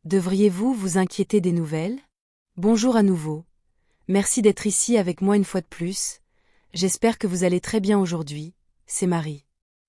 Devriez-vous vous inquiéter des nouvelles? Bonjour à nouveau. Merci d'être ici avec moi une fois de plus. J'espère que vous allez très bien aujourd'hui, c'est Marie.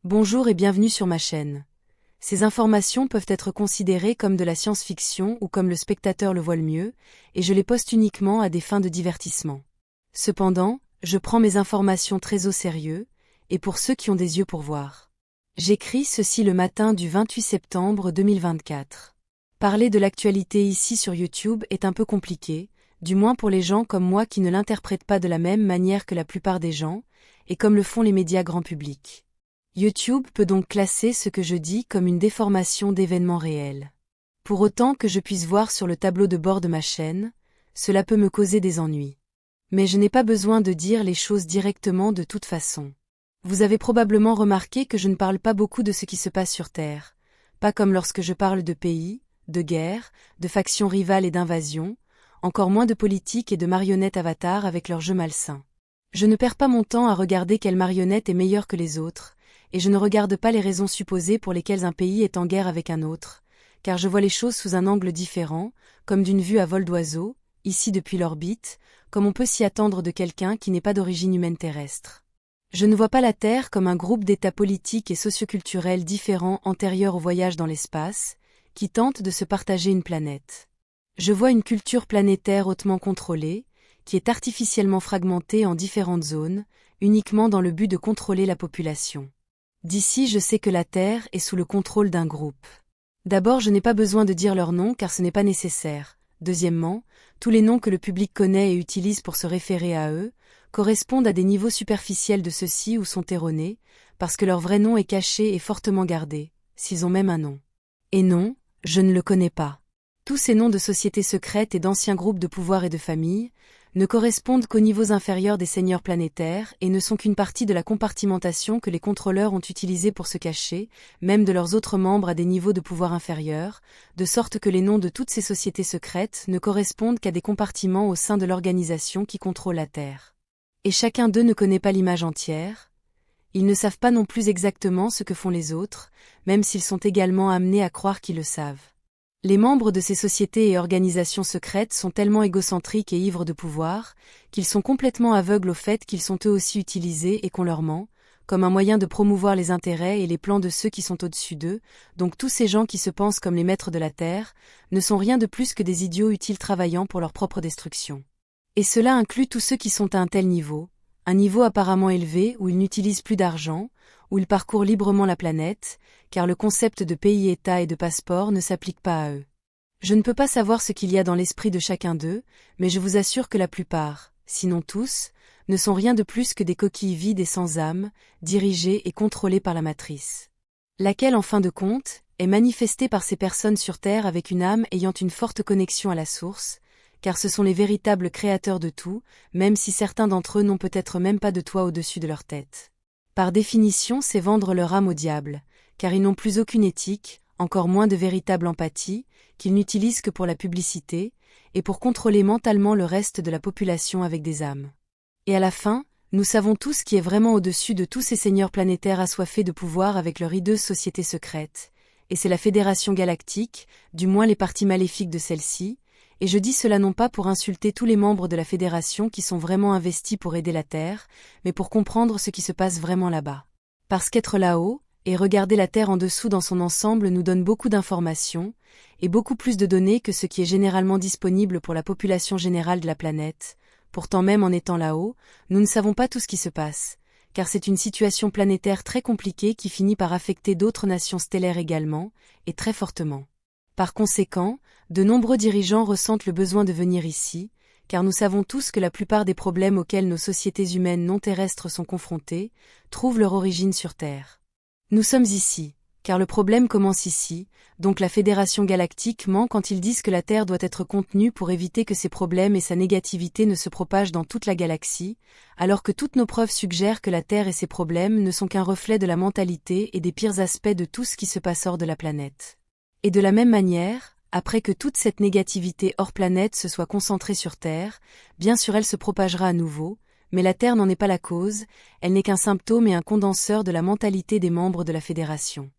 Bonjour et bienvenue sur ma chaîne. Ces informations peuvent être considérées comme de la science-fiction ou comme le spectateur le voit le mieux, et je les poste uniquement à des fins de divertissement. Cependant, je prends mes informations très au sérieux, et pour ceux qui ont des yeux pour voir. J'écris ceci le matin du 28 septembre 2024. Parler de l'actualité ici sur YouTube est un peu compliqué, du moins pour les gens comme moi qui ne l'interprètent pas de la même manière que la plupart des gens, et comme le font les médias grand public. YouTube peut donc classer ce que je dis comme une déformation d'événements réels. Pour autant que je puisse voir sur le tableau de bord de ma chaîne, cela peut me causer des ennuis. Mais je n'ai pas besoin de dire les choses directement de toute façon. Vous avez probablement remarqué que je ne parle pas beaucoup de ce qui se passe sur Terre, pas comme lorsque je parle de pays, de guerre, de factions rivales et d'invasions, encore moins de politique et de marionnettes avatars avec leurs jeux malsains. Je ne perds pas mon temps à regarder quelle marionnette est meilleure que les autres, et je ne regarde pas les raisons supposées pour lesquelles un pays est en guerre avec un autre, car je vois les choses sous un angle différent, comme d'une vue à vol d'oiseau, ici depuis l'orbite, comme on peut s'y attendre de quelqu'un qui n'est pas d'origine humaine terrestre. Je ne vois pas la Terre comme un groupe d'états politiques et socioculturels différents antérieurs au voyage dans l'espace, qui tentent de se partager une planète. Je vois une culture planétaire hautement contrôlée, qui est artificiellement fragmentée en différentes zones, uniquement dans le but de contrôler la population. D'ici, je sais que la Terre est sous le contrôle d'un groupe. D'abord, je n'ai pas besoin de dire leur nom car ce n'est pas nécessaire. Deuxièmement, tous les noms que le public connaît et utilise pour se référer à eux, correspondent à des niveaux superficiels de ceux-ci ou sont erronés, parce que leur vrai nom est caché et fortement gardé, s'ils ont même un nom. Et non, je ne le connais pas. Tous ces noms de sociétés secrètes et d'anciens groupes de pouvoir et de famille ne correspondent qu'aux niveaux inférieurs des seigneurs planétaires et ne sont qu'une partie de la compartimentation que les contrôleurs ont utilisée pour se cacher, même de leurs autres membres à des niveaux de pouvoir inférieurs, de sorte que les noms de toutes ces sociétés secrètes ne correspondent qu'à des compartiments au sein de l'organisation qui contrôle la Terre. Et chacun d'eux ne connaît pas l'image entière. Ils ne savent pas non plus exactement ce que font les autres, même s'ils sont également amenés à croire qu'ils le savent. Les membres de ces sociétés et organisations secrètes sont tellement égocentriques et ivres de pouvoir, qu'ils sont complètement aveugles au fait qu'ils sont eux aussi utilisés et qu'on leur ment, comme un moyen de promouvoir les intérêts et les plans de ceux qui sont au-dessus d'eux, donc tous ces gens qui se pensent comme les maîtres de la Terre, ne sont rien de plus que des idiots utiles travaillant pour leur propre destruction. Et cela inclut tous ceux qui sont à un tel niveau, un niveau apparemment élevé où ils n'utilisent plus d'argent, où ils parcourent librement la planète, car le concept de pays-État et de passeport ne s'applique pas à eux. Je ne peux pas savoir ce qu'il y a dans l'esprit de chacun d'eux, mais je vous assure que la plupart, sinon tous, ne sont rien de plus que des coquilles vides et sans âme, dirigées et contrôlées par la matrice. Laquelle, en fin de compte, est manifestée par ces personnes sur Terre avec une âme ayant une forte connexion à la source, car ce sont les véritables créateurs de tout, même si certains d'entre eux n'ont peut-être même pas de toit au-dessus de leur tête. Par définition, c'est vendre leur âme au diable, car ils n'ont plus aucune éthique, encore moins de véritable empathie, qu'ils n'utilisent que pour la publicité, et pour contrôler mentalement le reste de la population avec des âmes. Et à la fin, nous savons tous qui est vraiment au-dessus de tous ces seigneurs planétaires assoiffés de pouvoir avec leur hideuse société secrète, et c'est la Fédération Galactique, du moins les parties maléfiques de celle-ci, et je dis cela non pas pour insulter tous les membres de la Fédération qui sont vraiment investis pour aider la Terre, mais pour comprendre ce qui se passe vraiment là-bas. Parce qu'être là-haut, et regarder la Terre en dessous dans son ensemble nous donne beaucoup d'informations, et beaucoup plus de données que ce qui est généralement disponible pour la population générale de la planète. Pourtant même en étant là-haut, nous ne savons pas tout ce qui se passe, car c'est une situation planétaire très compliquée qui finit par affecter d'autres nations stellaires également, et très fortement. Par conséquent, de nombreux dirigeants ressentent le besoin de venir ici, car nous savons tous que la plupart des problèmes auxquels nos sociétés humaines non terrestres sont confrontées trouvent leur origine sur Terre. Nous sommes ici, car le problème commence ici, donc la Fédération Galactique ment quand ils disent que la Terre doit être contenue pour éviter que ses problèmes et sa négativité ne se propagent dans toute la galaxie, alors que toutes nos preuves suggèrent que la Terre et ses problèmes ne sont qu'un reflet de la mentalité et des pires aspects de tout ce qui se passe hors de la planète. Et de la même manière, après que toute cette négativité hors planète se soit concentrée sur Terre, bien sûr elle se propagera à nouveau, mais la Terre n'en est pas la cause, elle n'est qu'un symptôme et un condenseur de la mentalité des membres de la Fédération.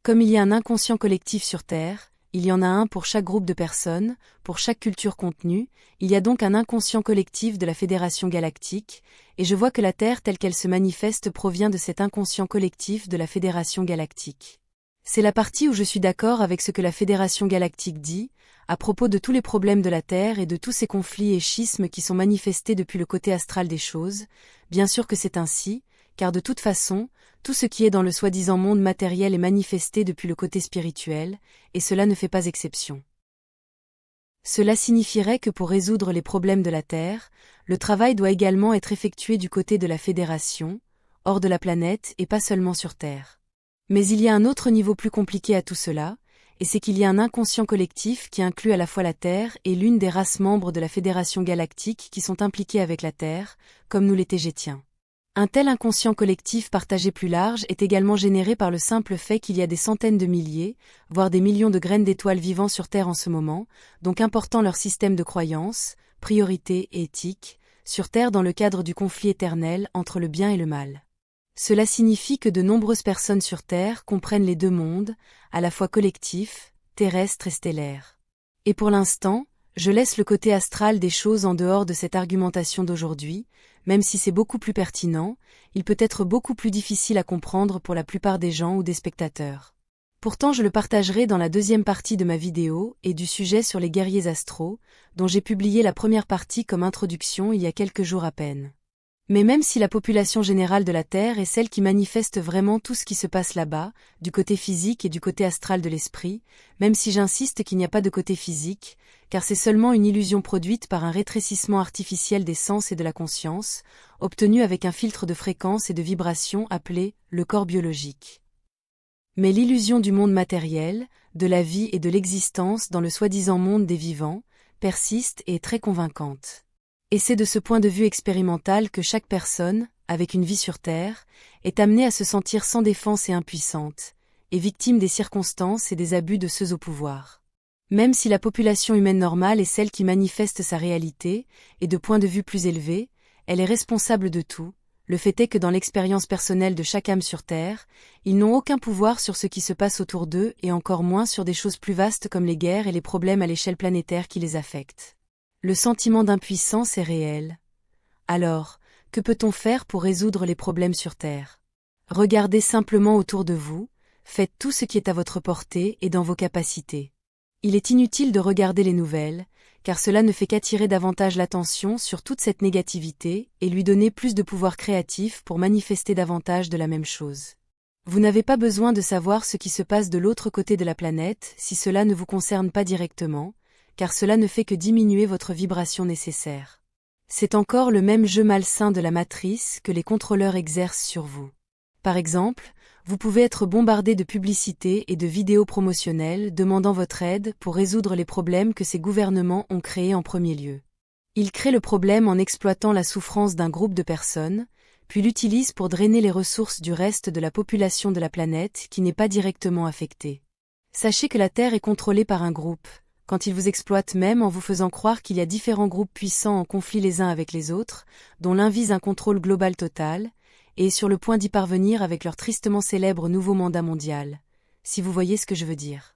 Comme il y a un inconscient collectif sur Terre, il y en a un pour chaque groupe de personnes, pour chaque culture contenue, il y a donc un inconscient collectif de la Fédération galactique, et je vois que la Terre telle qu'elle se manifeste provient de cet inconscient collectif de la Fédération galactique. C'est la partie où je suis d'accord avec ce que la Fédération galactique dit, à propos de tous les problèmes de la Terre et de tous ces conflits et schismes qui sont manifestés depuis le côté astral des choses. Bien sûr que c'est ainsi, car de toute façon, tout ce qui est dans le soi-disant monde matériel est manifesté depuis le côté spirituel, et cela ne fait pas exception. Cela signifierait que pour résoudre les problèmes de la Terre, le travail doit également être effectué du côté de la Fédération, hors de la planète et pas seulement sur Terre. Mais il y a un autre niveau plus compliqué à tout cela, et c'est qu'il y a un inconscient collectif qui inclut à la fois la Terre et l'une des races membres de la Fédération galactique qui sont impliquées avec la Terre, comme nous les Tégétiens. Un tel inconscient collectif partagé plus large est également généré par le simple fait qu'il y a des centaines de milliers, voire des millions de graines d'étoiles vivant sur Terre en ce moment, donc important leur système de croyances, priorités et éthique, sur Terre dans le cadre du conflit éternel entre le bien et le mal. Cela signifie que de nombreuses personnes sur Terre comprennent les deux mondes, à la fois collectif, terrestre et stellaire. Et pour l'instant, je laisse le côté astral des choses en dehors de cette argumentation d'aujourd'hui, même si c'est beaucoup plus pertinent, il peut être beaucoup plus difficile à comprendre pour la plupart des gens ou des spectateurs. Pourtant je le partagerai dans la deuxième partie de ma vidéo et du sujet sur les guerriers astraux, dont j'ai publié la première partie comme introduction il y a quelques jours à peine. Mais même si la population générale de la Terre est celle qui manifeste vraiment tout ce qui se passe là-bas, du côté physique et du côté astral de l'esprit, même si j'insiste qu'il n'y a pas de côté physique, car c'est seulement une illusion produite par un rétrécissement artificiel des sens et de la conscience, obtenu avec un filtre de fréquences et de vibrations appelé le corps biologique. Mais l'illusion du monde matériel, de la vie et de l'existence dans le soi-disant monde des vivants, persiste et est très convaincante. Et c'est de ce point de vue expérimental que chaque personne, avec une vie sur Terre, est amenée à se sentir sans défense et impuissante, et victime des circonstances et des abus de ceux au pouvoir. Même si la population humaine normale est celle qui manifeste sa réalité, et de point de vue plus élevé, elle est responsable de tout, le fait est que dans l'expérience personnelle de chaque âme sur Terre, ils n'ont aucun pouvoir sur ce qui se passe autour d'eux et encore moins sur des choses plus vastes comme les guerres et les problèmes à l'échelle planétaire qui les affectent. Le sentiment d'impuissance est réel. Alors, que peut-on faire pour résoudre les problèmes sur Terre? Regardez simplement autour de vous, faites tout ce qui est à votre portée et dans vos capacités. Il est inutile de regarder les nouvelles, car cela ne fait qu'attirer davantage l'attention sur toute cette négativité et lui donner plus de pouvoir créatif pour manifester davantage de la même chose. Vous n'avez pas besoin de savoir ce qui se passe de l'autre côté de la planète si cela ne vous concerne pas directement, car cela ne fait que diminuer votre vibration nécessaire. C'est encore le même jeu malsain de la matrice que les contrôleurs exercent sur vous. Par exemple, vous pouvez être bombardé de publicités et de vidéos promotionnelles demandant votre aide pour résoudre les problèmes que ces gouvernements ont créés en premier lieu. Ils créent le problème en exploitant la souffrance d'un groupe de personnes, puis l'utilisent pour drainer les ressources du reste de la population de la planète qui n'est pas directement affectée. Sachez que la Terre est contrôlée par un groupe, quand ils vous exploitent même en vous faisant croire qu'il y a différents groupes puissants en conflit les uns avec les autres, dont l'un vise un contrôle global total, et est sur le point d'y parvenir avec leur tristement célèbre nouveau mandat mondial, si vous voyez ce que je veux dire.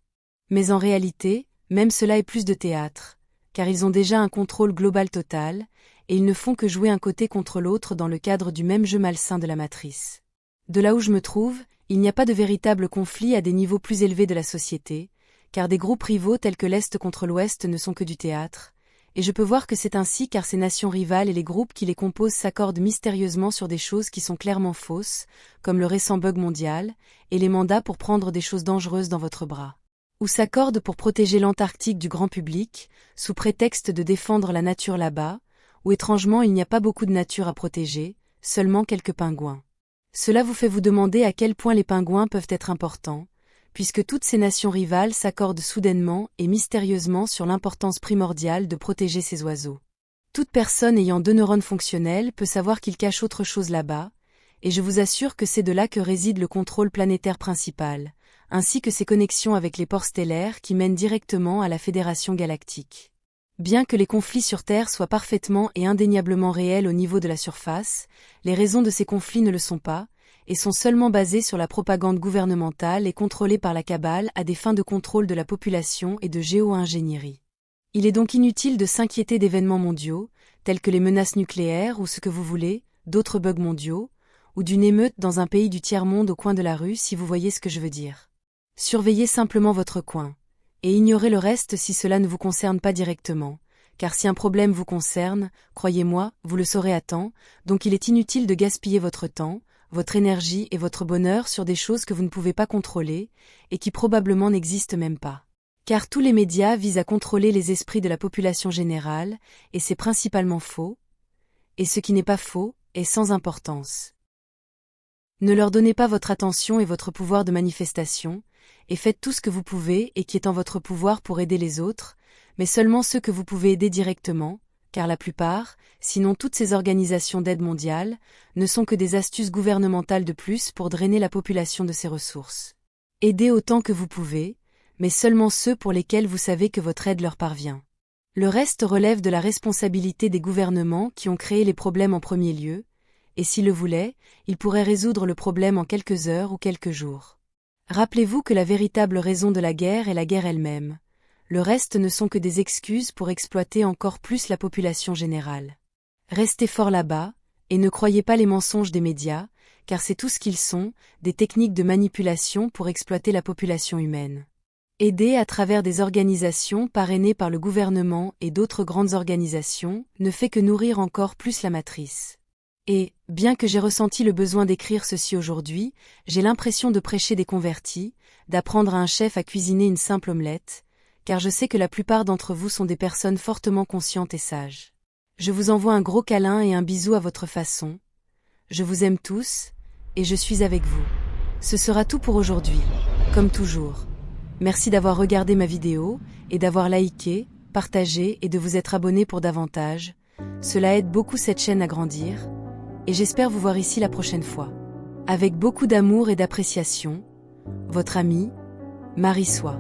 Mais en réalité, même cela est plus de théâtre, car ils ont déjà un contrôle global total, et ils ne font que jouer un côté contre l'autre dans le cadre du même jeu malsain de la matrice. De là où je me trouve, il n'y a pas de véritable conflit à des niveaux plus élevés de la société, car des groupes rivaux tels que l'Est contre l'Ouest ne sont que du théâtre, et je peux voir que c'est ainsi car ces nations rivales et les groupes qui les composent s'accordent mystérieusement sur des choses qui sont clairement fausses, comme le récent bug mondial, et les mandats pour prendre des choses dangereuses dans votre bras. Ou s'accordent pour protéger l'Antarctique du grand public, sous prétexte de défendre la nature là-bas, où étrangement il n'y a pas beaucoup de nature à protéger, seulement quelques pingouins. Cela vous fait vous demander à quel point les pingouins peuvent être importants, puisque toutes ces nations rivales s'accordent soudainement et mystérieusement sur l'importance primordiale de protéger ces oiseaux. Toute personne ayant 2 neurones fonctionnels peut savoir qu'il cache autre chose là-bas, et je vous assure que c'est de là que réside le contrôle planétaire principal, ainsi que ses connexions avec les ports stellaires qui mènent directement à la Fédération galactique. Bien que les conflits sur Terre soient parfaitement et indéniablement réels au niveau de la surface, les raisons de ces conflits ne le sont pas, et sont seulement basés sur la propagande gouvernementale et contrôlés par la cabale à des fins de contrôle de la population et de géo-ingénierie. Il est donc inutile de s'inquiéter d'événements mondiaux, tels que les menaces nucléaires ou ce que vous voulez, d'autres bugs mondiaux, ou d'une émeute dans un pays du tiers-monde au coin de la rue si vous voyez ce que je veux dire. Surveillez simplement votre coin, et ignorez le reste si cela ne vous concerne pas directement, car si un problème vous concerne, croyez-moi, vous le saurez à temps, donc il est inutile de gaspiller votre temps, votre énergie et votre bonheur sur des choses que vous ne pouvez pas contrôler, et qui probablement n'existent même pas. Car tous les médias visent à contrôler les esprits de la population générale, et c'est principalement faux, et ce qui n'est pas faux est sans importance. Ne leur donnez pas votre attention et votre pouvoir de manifestation, et faites tout ce que vous pouvez et qui est en votre pouvoir pour aider les autres, mais seulement ceux que vous pouvez aider directement, car la plupart, sinon toutes ces organisations d'aide mondiale, ne sont que des astuces gouvernementales de plus pour drainer la population de ses ressources. Aidez autant que vous pouvez, mais seulement ceux pour lesquels vous savez que votre aide leur parvient. Le reste relève de la responsabilité des gouvernements qui ont créé les problèmes en premier lieu, et s'ils le voulaient, ils pourraient résoudre le problème en quelques heures ou quelques jours. Rappelez-vous que la véritable raison de la guerre est la guerre elle-même. Le reste ne sont que des excuses pour exploiter encore plus la population générale. Restez fort là-bas, et ne croyez pas les mensonges des médias, car c'est tout ce qu'ils sont, des techniques de manipulation pour exploiter la population humaine. Aider à travers des organisations parrainées par le gouvernement et d'autres grandes organisations ne fait que nourrir encore plus la matrice. Et, bien que j'ai ressenti le besoin d'écrire ceci aujourd'hui, j'ai l'impression de prêcher des convertis, d'apprendre à un chef à cuisiner une simple omelette, car je sais que la plupart d'entre vous sont des personnes fortement conscientes et sages. Je vous envoie un gros câlin et un bisou à votre façon. Je vous aime tous, et je suis avec vous. Ce sera tout pour aujourd'hui, comme toujours. Merci d'avoir regardé ma vidéo, et d'avoir liké, partagé et de vous être abonné pour davantage. Cela aide beaucoup cette chaîne à grandir, et j'espère vous voir ici la prochaine fois. Avec beaucoup d'amour et d'appréciation, votre amie, Marie Soie.